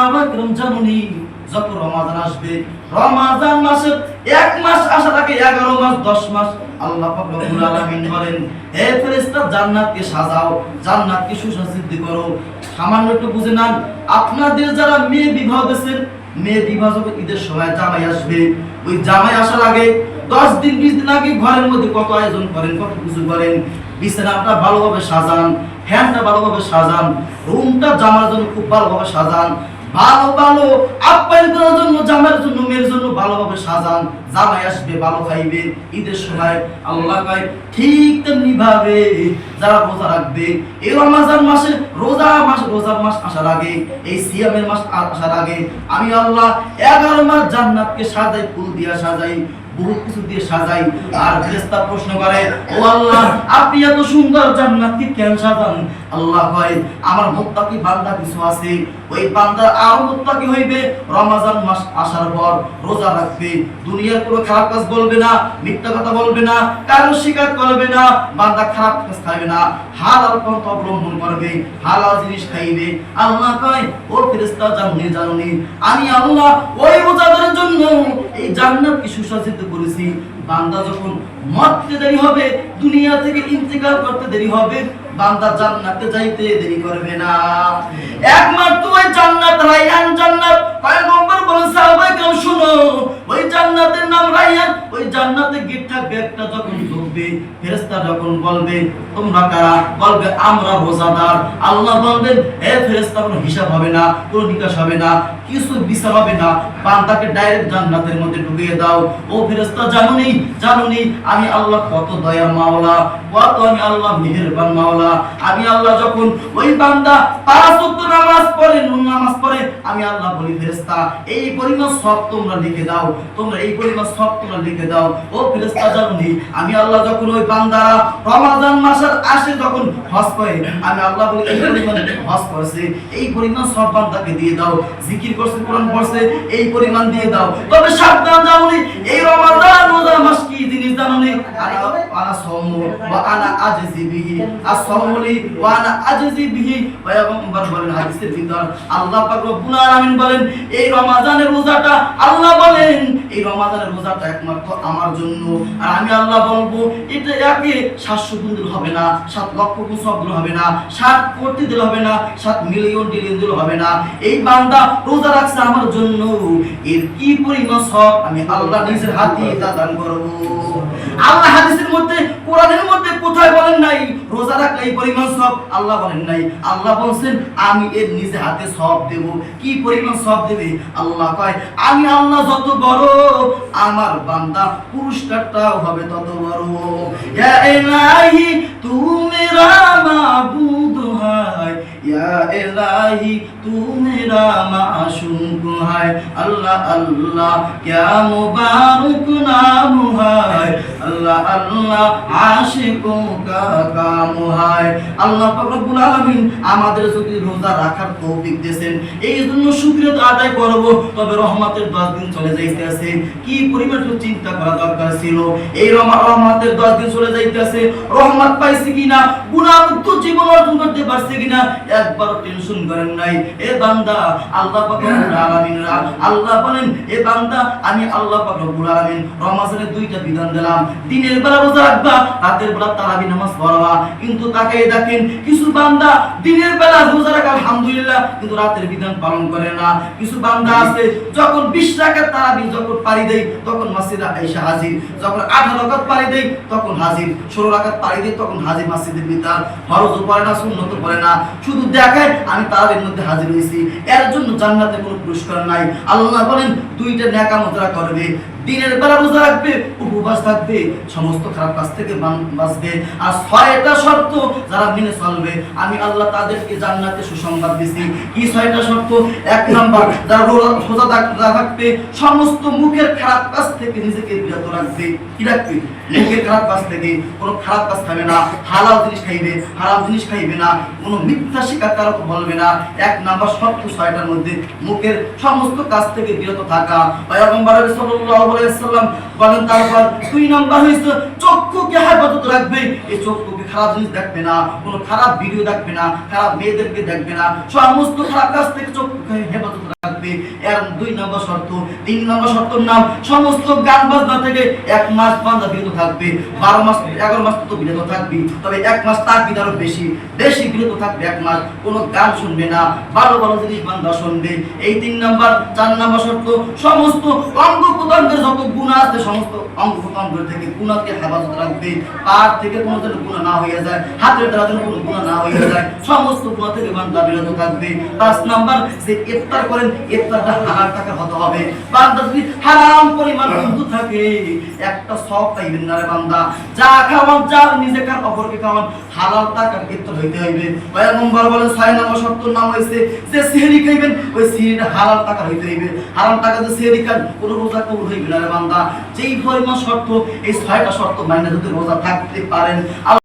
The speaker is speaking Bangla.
সাহাবায়ে কেরাম জানুনি যখন রমাদান আসবে, রমাদান মাসের 1 মাস আসার আগে 11 মাস 10 মাস আল্লাহ পাক রব্বুল আলামিন বলেন, হে ফেরেশতা জান্নাতকে সাজাও, জান্নাতকে সুসজ্জিত করো। সামান্য একটু বুঝে নেন, আপনাদের যারা মেয়ে বিবাহ দিয়েছেন, মেয়ে বিবাহ যখন ঈদের সময় জামাই আসবে, ওই জামাই আসার আগে 10 দিন 20 দিন আগে ঘরের মধ্যে কত আয়োজন করেন, কত কিছু করেন। বিছানাটা ভালোভাবে সাজান, ফ্যানটা ভালোভাবে সাজান, রুমটা জামার জন্য খুব ভালোভাবে সাজান, ভালো ভালো আপ্যায়ন করার জন্য জামাইয়ের জন্য মেয়ের জন্য ভালোভাবে সাজান। জামাই আসবে ভালো খাইবে ঈদের সময়। আল্লাহ কয় ঠিক তেমনি ভাবে যারা রোজা রাখবে এই রমজান মাসে, রোজার মাস আসার আগে, এই সিয়ামের মাস আসার আগে আমি আল্লাহ 11 মাস জান্নাতকে সাজাই, ফুল দিয়া সাজাই, বহুত কিছু দিয়ে সাজাই। আর ফেরেশতা প্রশ্ন করে, ও আল্লাহ আপনি এত সুন্দর জান্নাতকে কেন সাজান? আল্লাহ কয় আমার মুত্তাকি বান্দা কিছু আছে, ওই বান্দা আর মুত্তাকি হইবে রমজান মাস আসার পর, রোজা রাখবে, দুনিয়ার কোনো খারাপ কাজ বলবে না, মিথ্যা কথা বলবে না, কারো শিকার করবে না, বান্দা খারাপ কাজ খাইবে না, হালাল পন্থা অবলম্বন করবে, হালাল জিনিস খাইবে। আল্লাহ কয় ও ফেরেশতা জানুনি আমি আল্লাহ ওই রোজাদারের জন্য এই জান্নাতকে সুসজ্জিত করেছি। বান্দা যখন মরতে দেরি হবে, দুনিয়া থেকে ইন্তেকাল করতে দেরি হবে, বান্দা জান্নাতে যাইতে দেরি করবে না। একমাত্র ওই জান্নাত রায়্যান জান্নাত, পয়গম্বর বলেন সাহাবায়ে কেরাম শুনো, ওই জান্নাতের নাম রায়্যান। ওই জান্নাতে গেট থাকবে একটা, যখন ঢুকবে ফেরেশতা যখন বলবে তোমরা কারা, বলবে আমরা রোজাদার। আল্লাহ বলবেন হে ফেরেশতা কোনো হিসাব হবে না, কোনো নিকাশ হবে না, কিছু বিচার হবে না, বান্দাকে ডাইরেক্ট জান্নাতের মধ্যে ঢুকিয়ে দাও। ও ফেরেশতা জানুনি আমি আল্লাহ কত দয়ার মাওলা, কত আমি আল্লাহ মেহেরবান মাওলা। আমি আল্লাহ যখন ওই বান্দা 5 ওয়াক্ত নামাজ পড়ে আমি আল্লাহ বলি ফেরেশতা এই পরিমাণ সওয়াব তোমরা লিখে দাও, তোমরা এই পরিমাণ সওয়াব তোমরা লিখে দাও। ও ফেরেশতা জানুনি আমি আল্লাহ যখন ওই বান্দা রমাদান মাসের আসে যখন হজ করে আমি আল্লাহ বলি এই পরিমাণ হজ করেছে, এই পরিমাণ সওয়াব বান্দাকে দিয়ে দাও, জিকির করছে, কোরআন পড়ছে, এই পরিমাণ দিয়ে দাও। তবে সাবধান জানুনি এই রমাদান রোজা মাস কি জিনিস জানুনি, আনা সাওমু ওয়া আনা আজজি বিহি, as-সাওমুলি ওয়া আনা আজজি বিহি। পয়গম্বর বলেন হাদিসের ভিতর আল্লাহ পাক রব্বুল আলামিন বলেন এই রমাদানের রোজাটা, আল্লাহ বলেন এই রমাদানের রোজাটা একমাত্র আমার জন্য। আর আমি আল্লাহ বলবো এটা একে 700 গুণ দিলে হবে না, 7 লক্ষ গুণ সওয়াব দিলে হবে না, 7 কোটি দিলে হবে না, 7 মিলিয়ন ডিলিয়ন দিলে হবে না। এই বান্দা রোজা রাখছে আমার জন্য, এর কি পরিমাণ সওয়াব আমি আল্লাহ নিজের হাতে দান করব। আল্লাহ হাদিসের মধ্যে, কোরআনের মধ্যে কোথায় বলেন নাই রোজা রাখলে এই পরিমাণ সওয়াব? আল্লাহ বলেন নাই, আল্লাহ বলেন আমি এর নিজে হাতে সওয়াব দেব। কি পরিমাণ সওয়াব দেবে? আল্লাহ কয় আমি আল্লাহ যত বড়, আমার বান্দা পুরস্কারটাও হবে তত বড়। ইয়া ইলাহি তু মেরা মাবুদ হায়, ইয়া ইলাহি তু মেরা মাশুক হায়, আল্লাহ আল্লাহ क्या मुबारक नाम है, अल्लाह अल्लाह आशिकों का काम है। আল্লাহ পাক রব্বুল আলামিন আমাদের যদি রোজা রাখার তৌফিক দেন, এই জন্য শুকরিয়া আদায় করব। তবে রহমতের 10 দিন চলে যাইতেছে, কি পরিমাণ চিন্তা করা দরকার ছিল। এই রহমতের 10 দিন চলে যাইতেছে, রহমত পাইছি কিনা, গুনাহমুক্ত জীবন অর্জন করতে পারছি কিনা একবার টেনশন করেন নাই। এ বান্দা আল্লাহ পাক রব্বুল আলামিন, আল্লাহ বলেন এ বান্দা আমি আল্লাহ পাক রব্বুল আলামিন রমজানের 2টা বিধান দিলাম, দিনের বেলা রোজা রাখবা, রাতের বেলা তারাবি নামাজ পড়বা। কিন্তু তাকে দেখেন কিছু বান্দা দিনের বেলা রোজা রাখে আলহামদুলিল্লাহ, কিন্তু রাতের বিধান পালন করে না। কিছু বান্দা আছে যখন 20 রাকাত তারাবি যখন পারি দেই তখন মসজিদে আয়েশা হাজির, যখন 18 রাকাত পারি দেই তখন হাজির, 16 রাকাত পারি দেই তখন হাজির মসজিদের ভিতর, ফরজও পড়ে না, সুন্নতও পড়ে না, শুধু দেখায় আমি তারাবির মধ্যে হাজির হইছি। এর জন্য জান্নাতে কোনো পুরস্কার নাই। আল্লাহ বলেন 2টা নেক আমল যারা করবে, দিনের বেলা রোজা রাখবে, উপবাস থাকবে, সমস্ত খারাপ কাজ থেকে বাঁচবে, আর 6টা শর্ত যারা মেনে চলবে আমি আল্লাহ তাদেরকে জান্নাতে সুসংবাদ দিছি। কি 6টা শর্ত? 1 নাম্বার যারা রোজা থাকবে সমস্ত মুখের খারাপ কাজ থেকে নিজেকে বিরত রাখবে। কি রাখবে? মুখের খারাপ কাজ থেকে, কোনো খারাপ কাজ খাবে না, হালাল জিনিস খাইবে, হারাম জিনিস খাইবে না, কোনো মিথ্যা শিকার কারো বলবে না। 1 নাম্বার শর্ত 6টার মধ্যে মুখের সমস্ত কাজ থেকে বিরত থাকা। পয়গম্বর সাল্লাল্লাহু আলাইহি সাল্লাম বলেন তারপর 2 নাম্বার হইছে চক্ষুকে হেফাজত রাখবে। এই চক্ষুকে খারাপ জিনিস দেখবে না, কোনো খারাপ ভিডিও দেখবে না, খারাপ মেয়েদেরকে দেখবে না, সমস্ত খারাপ কাজ থেকে চক্ষুকে হেফাজত রাখবে। এর 2 নম্বর শর্ত। 3 নম্বর শর্তের নাম সমস্ত গান বাজনা থেকে 1 মাস বান্দা বিরত থাকবে। 12 মাস 11 মাস তো বিরত থাকবে, তবে 1 মাস তার বিরত বেশি বিরত থাকবে। 1 মাস কোনো গান শুনবে না, ভালো ভালো জিনিস বান্দা শুনবে। এই 3 নাম্বার। 4 নাম্বার শর্ত সমস্ত অঙ্গ প্রত্যঙ্গের যত গুনাহ আছে সমস্ত অঙ্গ প্রত্যঙ্গ থেকে গুনাহকে হেফাজত রাখবে। পা থেকে কোনো যেন গুনাহ না হয়ে যায়, হাতের দ্বারা যেন কোনো গুনাহ না হয়ে যায়, সমস্ত গুনাহ থেকে বান্দা বিরত থাকবে। 5 নাম্বার যে ইফতার করেন ইফতারটা হালাল টাকা হতে হবে। বান্দা যদি হারাম পরিমাণ বন্ধু থাকে একটা সওয়াব পাইবেন না রে বান্দা। যা খাওয়ান যা নিজে খান অপরকে খাওয়ান হালাল টাকার ইফতার হইতে হইবে। পয়গম্বর বলেন 6 নম্বর শর্ত নাম হইছে যে সিহরি খাইবেন ওই সিহরিটা হালাল টাকা হইতে হইবে। হারাম টাকা দিয়ে সিহরি খান কোনো রোজা কবুল হইবে না রে বান্দা। যেই পরিমাণ শর্ত এই 6টা শর্ত মাইনে যদি রোজা থাকতে পারেন